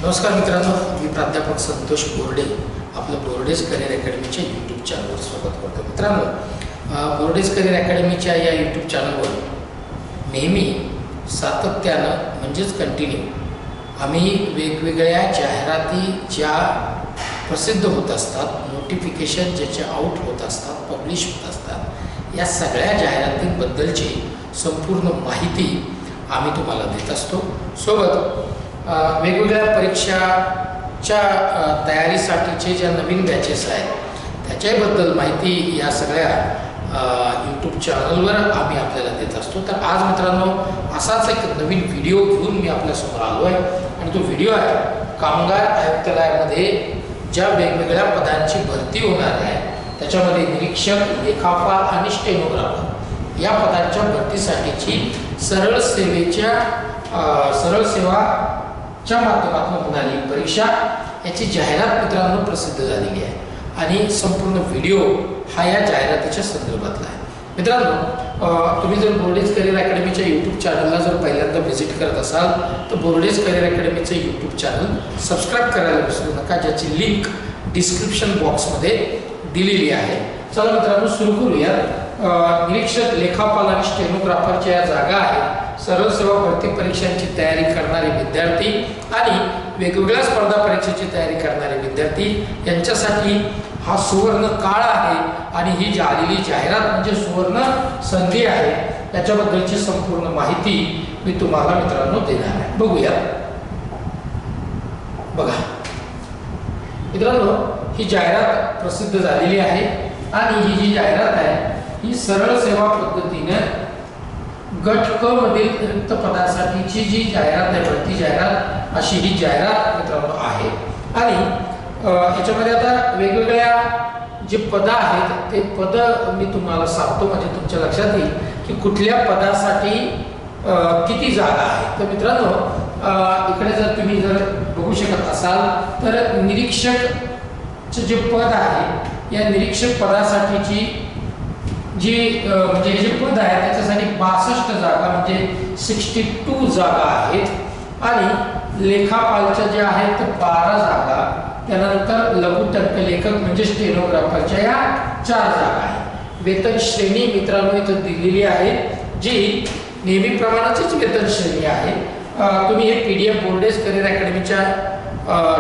नमस्कार मित्रांनो, मी प्राध्यापक संतोष बोर्डे आपलं बोर्डेज करिअर अकॅडमीच्या यूट्यूब चॅनलवर स्वागत करतो. मित्रांनो, बोर्डेज करिअर अकॅडमीच्या या यूट्यूब चॅनलवर नेहमी सातत्यानं म्हणजेच कंटिन्यू आम्ही वेगवेगळ्या जाहिराती ज्या प्रसिद्ध होत असतात, नोटिफिकेशन ज्याचे आउट होत असतात, पब्लिश होत असतात, या सगळ्या जाहिरातींबद्दलची संपूर्ण माहिती आम्ही तुम्हाला देत असतो. सोबत वेगवेगळ्या परीक्षाच्या तयारीसाठीचे ज्या नवीन बॅचेस आहेत त्याच्याबद्दल माहिती या सगळ्या यूट्यूब चॅनलवर आम्ही आपल्याला देत असतो. तर आज मित्रांनो, असाच एक नवीन व्हिडिओ घेऊन मी आपल्यासमोर आलो आहे आणि तो व्हिडिओ आहे कामगार आयुक्तालयामध्ये ज्या वेगवेगळ्या पदांची भरती होणार आहे त्याच्यामध्ये निरीक्षक, लेखापाल आणि स्टेनोग्राफर या पदांच्या भरतीसाठीची सरळ सेवाच्या माध्यमातून होणारी परीक्षा याची जाहिरात मित्रांनो प्रसिद्ध झालेली आहे आणि संपूर्ण व्हिडिओ हा या जाहिरातीच्या संदर्भातला आहे. मित्रांनो, तुम्ही जर बोर्डेज करिअर अकॅडमीच्या यूट्यूब चॅनलला जर पहिल्यांदा व्हिजिट करत असाल तर बोर्डेज करिअर अकॅडमीचं यूट्यूब चॅनल सबस्क्राईब करायला विसरू नका, ज्याची लिंक डिस्क्रिप्शन बॉक्समध्ये दिलेली आहे. चला मित्रांनो, सुरू करूया. निरीक्षक, लेखापाल आणि स्टेनोग्राफरच्या या जागा आहेत. सरळ सेवा भरती परीक्षांची तयारी करणारे विद्यार्थी आणि वेगवेगळ्या स्पर्धा परीक्षेची तयारी करणारे विद्यार्थी यांच्यासाठी हा सुवर्ण काळ आहे आणि ही झालेली जाहिरात म्हणजे सुवर्ण संधी आहे. त्याच्याबद्दलची संपूर्ण माहिती मी तुम्हाला मित्रांनो देणार आहे. बघूया. बघा मित्रांनो, ही जाहिरात प्रसिद्ध झालेली आहे आणि ही जी जाहिरात आहे ही सरळ सेवा पद्धतीने गट क मधील रिक्त पदासाठीची जी जाहिरात आहे, भरती जाहिरात, अशी ही जाहिरात मित्रांनो आहे. आणि याच्यामध्ये आता वेगवेगळ्या जे पद आहेत ते पद मी तुम्हाला सांगतो म्हणजे तुमच्या लक्षात येईल की कुठल्या पदासाठी किती जागा आहे. तर मित्रांनो, इकडे जर तुम्ही बघू शकत असाल तर निरीक्षकचे जे पद आहे या निरीक्षक पदासाठीची जी म्हणजे हे जे पद आहे त्याच्यासाठी 62 जागा म्हणजे 62 जागा आहेत आणि लेखापालच्या ज्या आहेत तर 12 जागा, त्यानंतर लघुटंक लेखक म्हणजे स्टेनोग्राफरच्या या 4 जागा आहेत. वेतन श्रेणी मित्रांनो इथं दिलेली आहे जी नेहमीप्रमाणेच वेतन श्रेणी आहे. तुम्ही हे PDF बोर्डेज करिअर अकॅडमीच्या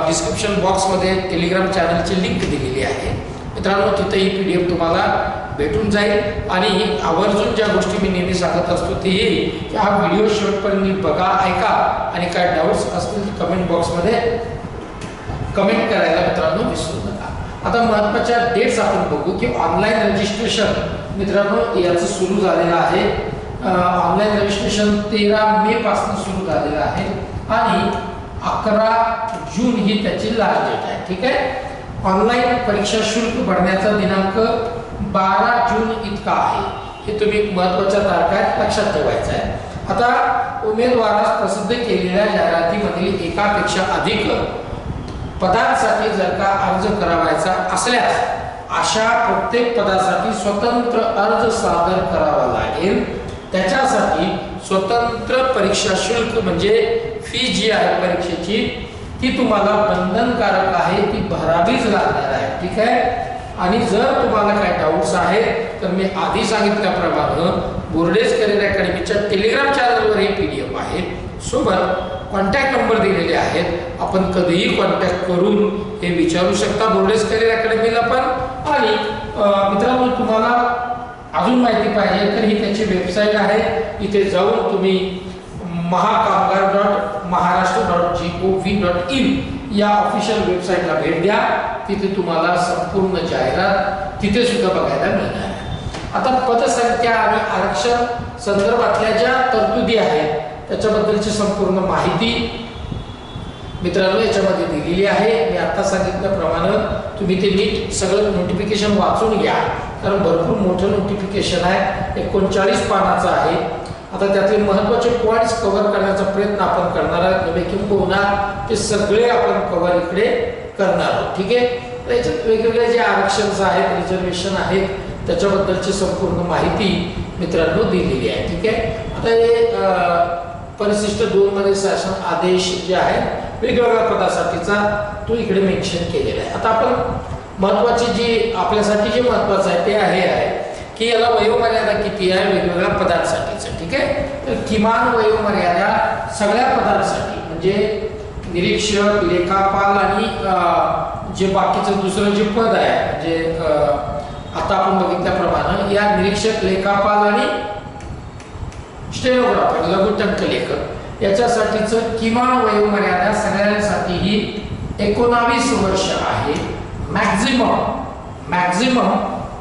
डिस्क्रिप्शन बॉक्समध्ये टेलिग्राम चॅनलची लिंक दिलेली आहे मित्रांनो. तिथे ही PDF तुम्हाला भेटून जाईल आणि आवर्जून ज्या गोष्टी मी नेहमी सांगत असतो ते की हा व्हिडिओ शेवटपर्यंत बघा, ऐका आणि काय डाऊट्स असतील तर कमेंट बॉक्समध्ये कमेंट करायला मित्रांनो विसरू नका. आता महत्त्वाच्या डेट्स आपण बघू की ऑनलाईन रजिस्ट्रेशन मित्रांनो याचं सुरू झालेलं आहे. ऑनलाईन रजिस्ट्रेशन 13 मे पासून सुरू झालेलं आहे आणि 11 जून ही त्याची लास्ट डेट आहे. ठीक आहे. ऑनलाईन परीक्षा शुल्क भरण्याचा दिनांक 12 जून इतका आहे. हे तुम्ही महत्त्वाच्या तारखा लक्षात ठेवायचं आहे. आता उमेदवारास प्रसिद्ध केलेल्या जाहिरातीमधील एकापेक्षा अधिक पदांसाठी जर का अर्ज करावायचा असल्यास अशा प्रत्येक पदासाठी स्वतंत्र अर्ज सादर करावा लागेल. त्याच्यासाठी स्वतंत्र परीक्षा शुल्क म्हणजे फी जी आहे परीक्षेची ती तुम्हाला बंधनकारक आहे, ती भरावीच लागणार आहे. ठीक आहे. आणि जर तुम्हाला काही डाऊट्स आहेत तर मी आधी सांगितल्याप्रमाणे बोर्डेज करिअर अकॅडमीच्या टेलिग्राम चॅनलवर हे PDF आहे. सोबत कॉन्टॅक्ट नंबर दिलेले आहेत. आपण कधीही कॉन्टॅक्ट करून हे विचारू शकता बोर्डेज करिअर अकॅडमीला पण. आणि मित्रांनो, तुम्हाला अजून माहिती पाहिजे तर ही त्याची वेबसाईट आहे. इथे जाऊन तुम्ही mahakaamgar.maharashtra.gov.in या ऑफिशियल वेबसाईटला भेट द्या. तिथे तुम्हाला संपूर्ण जाहिरात तिथे सुद्धा बघायला मिळणार आहे. आता पदसंख्या आणि आरक्षण संदर्भातल्या ज्या तरतुदी आहेत त्याच्याबद्दलची संपूर्ण माहिती मित्रांनो याच्यामध्ये दिलेली आहे. मी आता सांगितल्याप्रमाणे तुम्ही ते नीट सगळं नोटिफिकेशन वाचून घ्या, कारण भरपूर मोठं नोटिफिकेशन आहे. 39 पानाचं आहे. आता त्यातले महत्त्वाचे पॉईंट्स कव्हर करण्याचा प्रयत्न आपण करणार आहोत. किंबहुना ते सगळे आपण कव्हर इकडे करणार आहोत. ठीक आहे. तर याच्यात वेगवेगळे जे आरक्षण आहेत, रिझर्वेशन आहेत, त्याच्याबद्दलची संपूर्ण माहिती मित्रांनो दिलेली आहे. ठीक आहे. आता हे परिशिष्ट 2 मध्ये शासन आदेश जे आहे वेगवेगळ्या पदासाठीचा तो इकडे मेन्शन केलेला आहे. आता आपण महत्त्वाची जी आपल्यासाठी जे महत्त्वाचं आहे ते आहे की याला वयोमर्यादा किती आहे वेगवेगळ्या पदांसाठीचं. ठीक आहे, तर किमान वयोमर्यादा सगळ्या पदांसाठी म्हणजे निरीक्षक, लेखापाल आणि जे बाकीचं दुसरं जे पद आहे म्हणजे आता आपण बघितल्याप्रमाणे या निरीक्षक, लेखापाल आणि स्टेनोग्राफर लघुटंकलेखक याच्यासाठीचं किमान वयोमर्यादा सगळ्यांसाठी ही 19 वर्ष आहे. मॅक्झिमम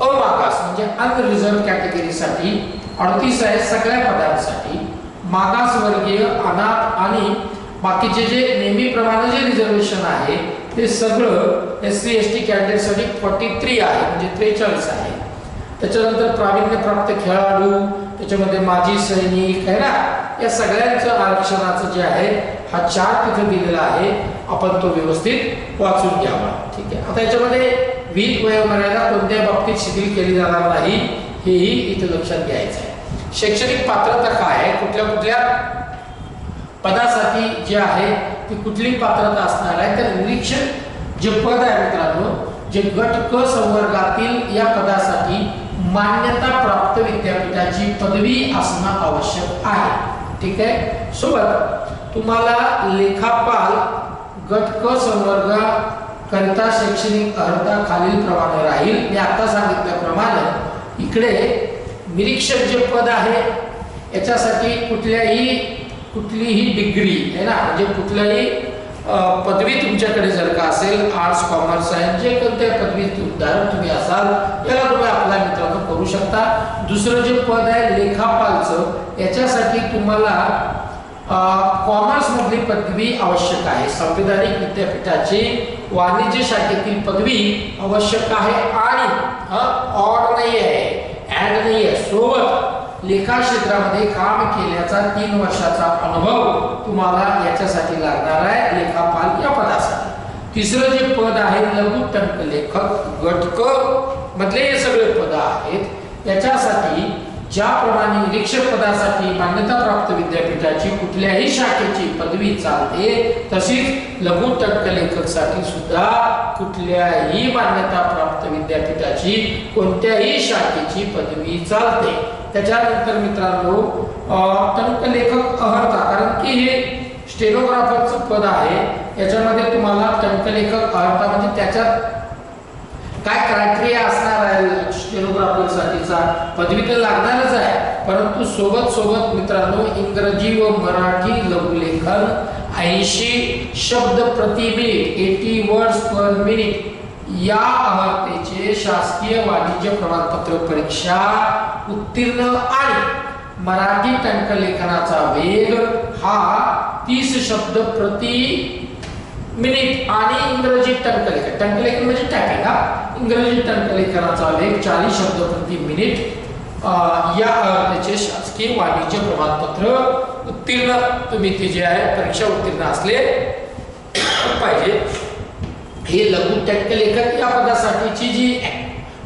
अमागास म्हणजे अनरिझर्व कॅटेगरीसाठी 38 आहे सगळ्या पदांसाठी. मागासवर्गीय, अनाथ आणि बाकीचे जे नेहमीप्रमाणे जे रिझर्वेशन आहे ते सगळं SC ST कॅन्डिडेटसाठी 43 आहे म्हणजे 43 आहे. त्याच्यानंतर प्रावीण्यप्राप्त खेळाडू, त्याच्यामध्ये माजी सैनिक आहे ना, या सगळ्यांचं आरक्षणाचं जे आहे हा चार्ट तिथे दिलेला आहे. आपण तो व्यवस्थित वाचून घ्यावा. ठीक आहे, आता याच्यामध्ये विहित वयोमर्यादा कोणत्याही बाबतीत शिथिल केली जाणार नाही हेही इथे लक्षात घ्यायचं आहे. शैक्षणिक पात्रता काय आहे, कुठल्या कुठल्या पदासाठी जे आहे ती कुठली पात्रता असणार आहे. तर निरीक्षक जे पद आहे मित्रांनो, जे गट क संवर्गातील या पदासाठी मान्यता प्राप्त विद्यापीठाची पदवी असणं आवश्यक आहे. ठीक आहे, सोबत तुम्हाला लेखापाल गट क संवर्ग करिता शैक्षणिक अर्हता खालील प्रमाणे राहील. मी आता सांगितल्याप्रमाणे इकडे निरीक्षक जे पद आहे याच्यासाठी कुठलीही डिग्री आहे ना, म्हणजे कुठल्याही पदवी तुमच्याकडे जर का असेल, आर्ट्स, कॉमर्स, सायन्स जे कोणत्या पदवी तुम्ही असाल याला तुम्ही अप्लाय मित्रांनो करू शकता. दुसरं जे पद आहे लेखापालचं याच्यासाठी तुम्हाला कॉमर्स मधली पदवी आवश्यक आहे. संविधानिक विद्यापीठाची वाणिज्य शाखेतील पदवी आवश्यक आहे आणि ऑड नाही आहे, ऍड नाही आहे, सोबत लेखा क्षेत्रामध्ये काम केल्याचा 3 वर्षाचा अनुभव तुम्हाला याच्यासाठी लागणार आहे लेखापाल या पदासाठी. तिसरं जे पद आहे लघुटंकलेखक गट क मधले हे सगळे पद आहेत. याच्यासाठी ज्याप्रमाणे निरीक्षक पदासाठी मान्यता प्राप्त विद्यापीठाची कुठल्याही शाखेची पदवी चालते तशीच लघुटंकलेखकसाठी सुद्धा कुठल्याही मान्यता प्राप्त विद्यापीठाची कोणत्याही शाखेची पदवी चालते. त्याच्यानंतर मित्रांनो टंकलेखक अर्हता, कारण की हे स्टेनोग्राफरचं पद आहे याच्यामध्ये तुम्हाला टंकलेखक अर्हता म्हणजे त्याच्यात काय क्रायटेरिया असणार आहे स्टेनोग्राफरसाठीचा, पदवी तर लागणारच आहे परंतु सोबत मित्रांनो इंग्रजी व मराठी लघुलेखन 80 शब्द प्रति मिनिट 80 वर्ड्स पर मिनिट या अर्हतेचे शासकीय वाणिज्य प्रमाणपत्र परीक्षा उत्तीर्ण आणि मराठी टंकलेखनाचा वेग हा 30 शब्द प्रति मिनिट आणि इंग्रजी टंकलेखन म्हणजे टायपिंग इंग्रजी टंकलेखनाचा वेग 40 शब्द प्रति मिनिट या अर्हतेचे शासकीय वाणिज्य प्रमाणपत्र उत्तीर्ण तुम्ही ते जे आहे परीक्षा उत्तीर्ण असले पाहिजे. हे लघु टंकलेखक या पदासाठीची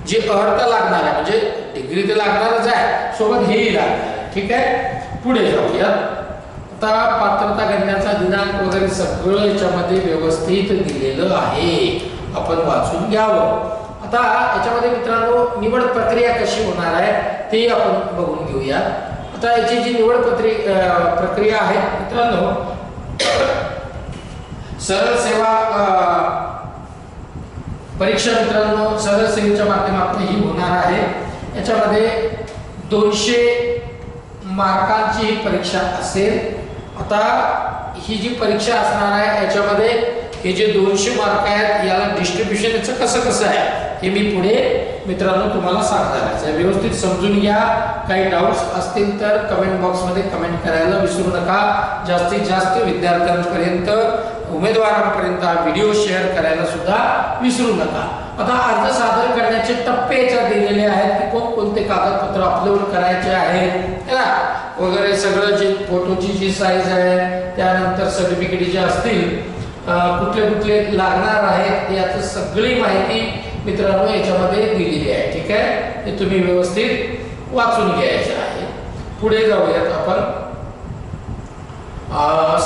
जी अर्हता लागणार आहे म्हणजे डिग्री तर लागणारच आहे, सोबत हेही लागणार आहे. ठीक आहे, पुढे जाऊया. आता पात्रता गणण्याचा दिनांक वगैरे सगळं याच्यामध्ये व्यवस्थित दिलेलं आहे, आपण वाचून घ्यावं. आता याच्यामध्ये मित्रांनो निवड प्रक्रिया कशी होणार आहे ते आपण बघून घेऊया. आता याची जी निवड प्रक्रिया आहे मित्रांनो, सरळ सेवा परीक्षा मित्रांनो सरळ सेवेच्या माध्यमातून ही होणार आहे. याच्यामध्ये 200 मार्कांची ही परीक्षा असेल. आता ही जी परीक्षा असणार आहे याच्यामध्ये हे जे 200 मार्क आहेत याला डिस्ट्रीब्युशन याचं कसं आहे हे मी पुढे मित्रांनो तुम्हाला सांगणार आहे. व्यवस्थित समजून घ्या. काही डाऊट्स असतील तर कमेंट बॉक्समध्ये कमेंट करायला विसरू नका. जास्तीत जास्त विद्यार्थ्यांपर्यंत उमेदवारांपर्यंत हा व्हिडिओ शेअर करायला सुद्धा विसरू नका. आता अर्ज सादर करण्याचे टप्पे याच्यात दिलेले आहेत की कोणकोणते कागदपत्र अपलोड करायचे आहेत वगैरे सगळं, जे फोटोची जी साईज आहे त्यानंतर सर्टिफिकेट जे असतील कुठले लागणार आहेत याची सगळी माहिती मित्रांनो याच्यामध्ये दिलेली आहे. ठीक आहे, ते तुम्ही व्यवस्थित वाचून घ्यायचे आहे. पुढे जाऊयात आपण.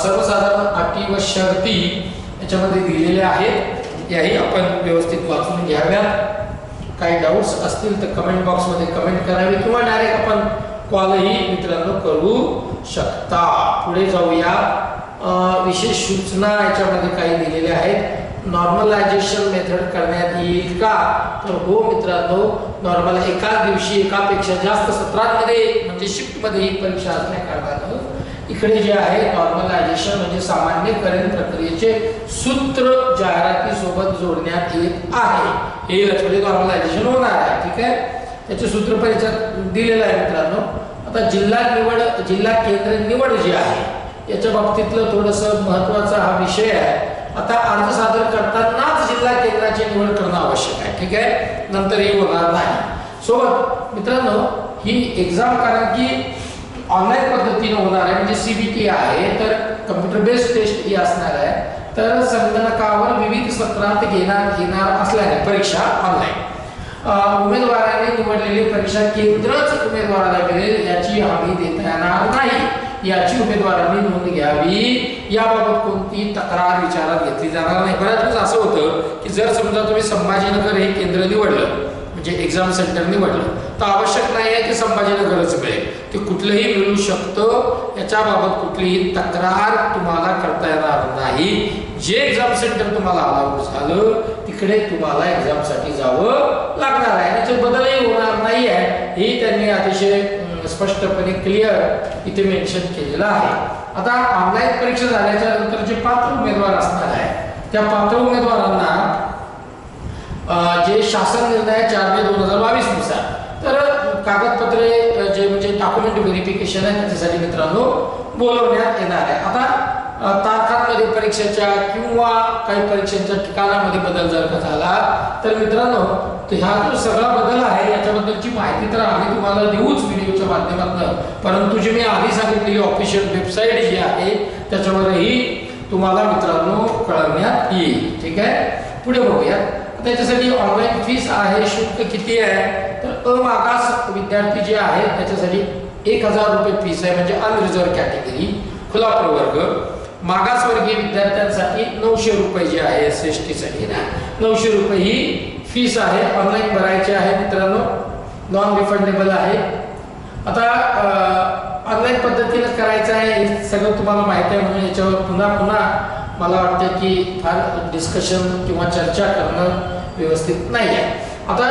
सर्वसाधारण अटी व शर्ती याच्यामध्ये दिलेल्या आहेत, याही आपण व्यवस्थित वाचून घ्याव्यात. काही डाऊट्स असतील तर कमेंट बॉक्समध्ये कमेंट करावे किंवा डायरेक्ट आपण कॉलही मित्रांनो करू शकता. पुढे जाऊया. विशेष सूचना याच्यामध्ये काही दिलेल्या आहेत. नॉर्मलायझेशन मेथड करण्यात येईल का? तर हो मित्रांनो, नॉर्मल एकाच दिवशी एकापेक्षा जास्त सत्रांमध्ये म्हणजे शिफ्टमध्ये ही परीक्षा असल्या कारणानं इकडे जे आहे नॉर्मलायझेशन म्हणजे सामान्यकरण प्रक्रियेचे सूत्र जाहिराती सोबत जोडण्यात येत आहे. हे लक्षात नॉर्मलायझेशन होणार आहे. ठीक आहे, त्याचे सूत्र परिचयात दिलेलं आहे मित्रांनो. आता जिल्हा केंद्र निवड जी आहे याच्या बाबतीतलं थोडंसं महत्त्वाचा हा विषय आहे. आता अर्ज सादर करतानाच जिल्हा केंद्राची निवड करणं आवश्यक आहे. ठीक आहे, नंतर हे होणार नाही. सोबत मित्रांनो ही एक्झाम कारण की ऑनलाईन पद्धतीने होणार आहे म्हणजे CBT आहे, तर कम्प्युटर बेस्ड टेस्ट ही असणार आहे. तर संगणकावर विविध सत्रात घेण्यात येणार असल्याने परीक्षा ऑनलाईन उमेदवाराने निवडलेली परीक्षा केंद्रच उमेदवाराला मिळेल याची हमी देता येणार नाही. याची उमेदवारांनी नोंद घ्यावी. याबाबत कोणती तक्रार विचारात घेतली जाणार नाही. बऱ्याच वेळेस असं होतं की जर समजा तुम्ही संभाजीनगर हे केंद्र निवडलं म्हणजे एक्झाम सेंटर निवडलं तर आवश्यक नाही आहे की संभाजीनगरच मिळेल, ते कुठलंही मिळू शकतं. याच्याबाबत कुठलीही तक्रार तुम्हाला करता येणार नाही. जे एक्झाम सेंटर तुम्हाला अलाउड झालं तिकडे तुम्हाला एक्झामसाठी जावं लागणार आहे. याचे बदलही होणार नाही आहे, हे त्यांनी अतिशय स्पष्टपणे क्लिअर इथे मेन्शन केलेलं आहे. आता ऑनलाईन परीक्षा झाल्याच्या नंतर जे पात्र उमेदवार असणार आहे त्या पात्र उमेदवारांना जे शासन निर्णय 4 मे 2022 नुसार तर कागदपत्रे जे म्हणजे डॉक्युमेंट व्हेरिफिकेशन आहे त्याच्यासाठी मित्रांनो बोलवण्यात येणार आहे. आता तारखांमध्ये परीक्षेच्या किंवा काही परीक्षांच्या ठिकाणामध्ये बदल जर का झाला तर मित्रांनो हा जो सगळा बदल आहे याच्याबद्दलची माहिती तर आम्ही तुम्हाला देऊच व्हिडिओच्या माध्यमातून, परंतु जी मी आधी सांगितलेली ऑफिशियल वेबसाईट जी आहे त्याच्यावरही तुम्हाला मित्रांनो कळवण्यात येईल. ठीक आहे, पुढे बघूया. त्याच्यासाठी ऑनलाईन फीस आहे. शुल्क किती आहे तर अमागास विद्यार्थी जे आहेत त्याच्यासाठी 1000 रुपये फीस आहे म्हणजे अनरिझर्व कॅटेगरी खुला प्रवर्ग. मागासवर्गीय विद्यार्थ्यांसाठी 900 रुपये जे आहे SST साठी ना 900 रुपये ही फीस आहे. ऑनलाईन भरायची आहे मित्रांनो, नॉन रिफंडेबल आहे. आता ऑनलाईन पद्धतीने करायचं आहे हे सगळं तुम्हाला माहिती आहे म्हणून याच्यावर पुन्हा मला वाटतं की फार डिस्कशन किंवा चर्चा करणं व्यवस्थित नाही आहे. आता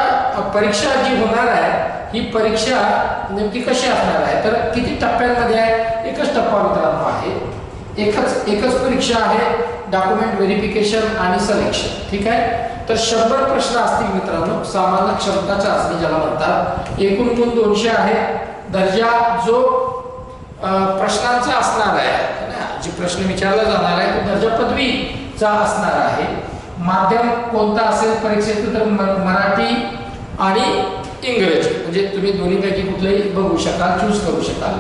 परीक्षा जी होणार आहे ही परीक्षा नेमकी कशी असणार आहे तर किती टप्प्यांमध्ये आहे? एकच टप्पा मित्रांनो आहे, एकच परीक्षा आहे, डॉक्युमेंट व्हेरिफिकेशन आणि सिलेक्शन. ठीक आहे, तर 100 प्रश्न असतील मित्रांनो. सामान्य क्षमता चाचणी ज्याला म्हणतात. एकूण गुण 200 आहे. दर्जा जो प्रश्नांचा असणार आहे जे प्रश्न विचारला जाणार आहे तो दर्जा पदवीचा असणार आहे. माध्यम कोणता असेल परीक्षेचं तर मराठी आणि इंग्रजी म्हणजे तुम्ही दोन्हीपैकी कुठलंही बघू शकाल, चूज करू शकाल.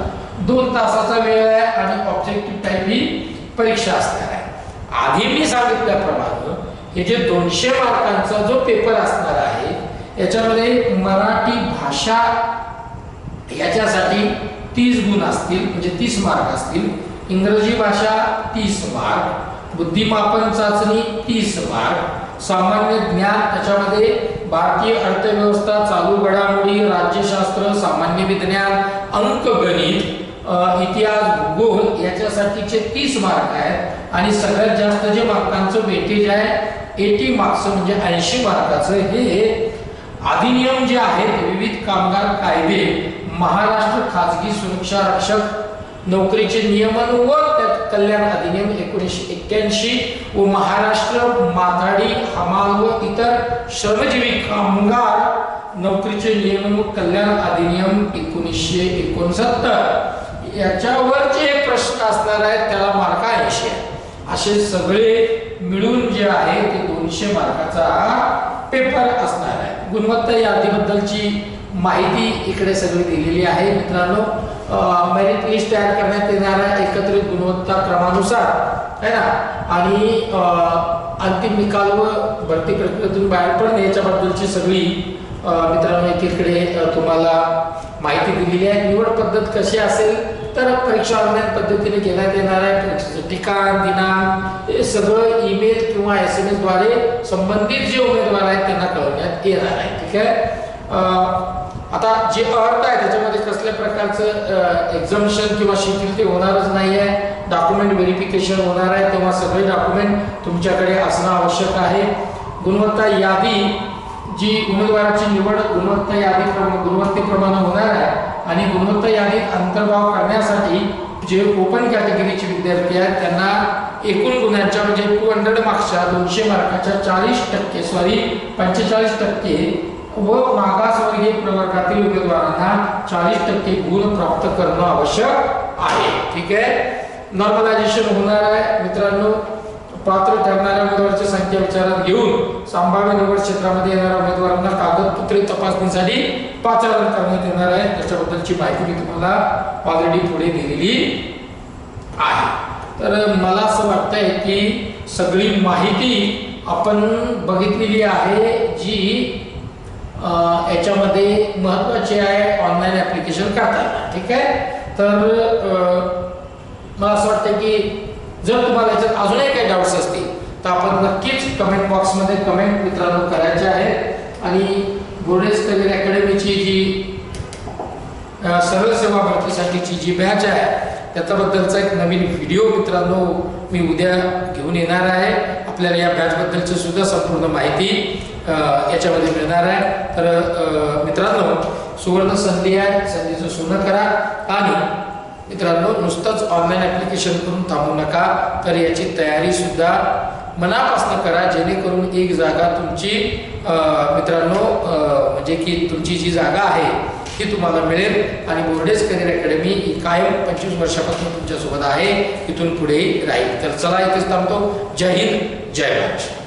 2 तासाचा वेळ आहे आणि ऑब्जेक्टिव्ह टाइप ही परीक्षा असणार आहे. आधी मी सांगितल्याप्रमाणे हे जे 200 मार्कांचा जो पेपर असणार आहे याच्यामध्ये मराठी भाषा याच्यासाठी 30 गुण असतील म्हणजे 30 मार्क असतील. इंग्रजी भाषा 30 मार्क, बुद्धिमापन चाचणी 30 मार्क, सामान्य ज्ञान त्याच्यामध्ये भारतीय अर्थव्यवस्था, चालू घडामोडी, राज्यशास्त्र, सामान्य विज्ञान, अंकगणित, इतिहास, भूगोल याच्यासाठीचे 30 मार्क आहेत. आणि सगळ्यात जास्त जे मार्कांचं वेटेज आहे 80 मार्क्स म्हणजे 80 मार्काचं हे अधिनियम जे आहेत विविध कामगार कायदे, महाराष्ट्र खाजगी सुरक्षा रक्षक नोकरीचे नियमन व कल्याण अधिनियम 1981 व महाराष्ट्र माथाडी हमाल व इतर श्रमजीवी कामगार नोकरीचे नियमन व कल्याण अधिनियम 1969 याच्यावर जे प्रश्न असणार आहेत त्याला मार्क 80 आहे. असे सगळे मिळून जे आहे ते 200 मार्काचा पेपर असणार आहे. गुणवत्ता यादीबद्दलची माहिती इकडे सगळी दिलेली आहे मित्रांनो. मेरिट लिस्ट तयार करण्यात येणार आहे एकत्रित गुणवत्ता क्रमानुसार है ना. आणि अंतिम निकाल व भरती प्रक्रियेतून बाहेर पडणे याच्याबद्दलची सगळी मित्रांनो एकीकडे तुम्हाला माहिती दिलेली आहे. निवड पद्धत कशी असेल तर परीक्षा ऑनलाईन पद्धतीने घेण्यात येणार आहे. परीक्षेचं ठिकाण, दिनांक हे सगळं ईमेल किंवा SMS द्वारे संबंधित जे उमेदवार आहेत त्यांना कळवण्यात येणार आहे. ठीक आहे. आता जे अर्थ आहे त्याच्यामध्ये कसल्या प्रकारचं एक्झम्पशन किंवा शिथिल ते होणारच नाही आहे. डॉक्युमेंट व्हेरिफिकेशन होणार आहे, तेव्हा सगळे डॉक्युमेंट तुमच्याकडे असणं आवश्यक आहे. गुणवत्ता यादी, जी उमेदवाराची निवड गुणवत्तेप्रमाणे होणार आहे आणि गुणवत्ता यादीत अंतर्भाव करण्यासाठी जे ओपन कॅटेगरीचे विद्यार्थी आहेत त्यांना एकूण गुणांच्या म्हणजे 200 मार्क्सच्या 200 मार्काच्या 45% व मागासवर्गीय प्रवर्गातील उमेदवारांना 40% गुण प्राप्त करणं आवश्यक आहे. ठीक आहे. नॉर्मलायझेशन होणार आहे मित्रांनो. पात्र ठरणाऱ्या उमेदवारांची संख्या विचारात घेऊन संभाव्य निवड क्षेत्रामध्ये येणाऱ्या उमेदवारांना कागदपत्रे तपासणीसाठी पाचारण करण्यात येणार आहे. त्याच्याबद्दलची माहिती मी तुम्हाला ऑलरेडी पुढे दिलेली आहे. तर मला असं वाटतंय की सगळी माहिती आपण बघितलेली आहे जी याच्यामध्ये महत्त्वाची आहे ऑनलाईन ऍप्लिकेशन करताना. ठीक आहे. तर मला असं वाटतं की जर तुम्हाला याच्यात अजूनही काही डाऊट्स असतील तर आपण नक्कीच कमेंट बॉक्समध्ये कमेंट मित्रांनो करायचे आहेत. आणि बोर्डेस करिअर अकॅडमीची जी सरळ सेवा भरतीसाठीची जी बॅच आहे त्याच्याबद्दलचा एक नवीन व्हिडिओ मित्रांनो मी उद्या घेऊन येणार आहे. आपल्याला या बॅचबद्दलची सुद्धा संपूर्ण माहिती याच्यामध्ये मिळणार आहे. तर मित्रांनो सुवर्ण संधी आहे, संधीचं सोनं करा. आणि मित्रांनो नुसतंच ऑनलाईन ऍप्लिकेशन करून थांबू नका, तर याची तयारी सुद्धा मनापासून करा, जेणेकरून एक जागा तुमची मित्रांनो म्हणजे की तुमची जी जागा आहे ती तुम्हाला मिळेल. आणि बोर्डेस करिअर अकॅडमी ही कायम 25 वर्षापासून तुमच्यासोबत आहे, इथून पुढेही राहील. तर चला इथेच थांबतो. जय हिंद, जय महाराष्ट्र.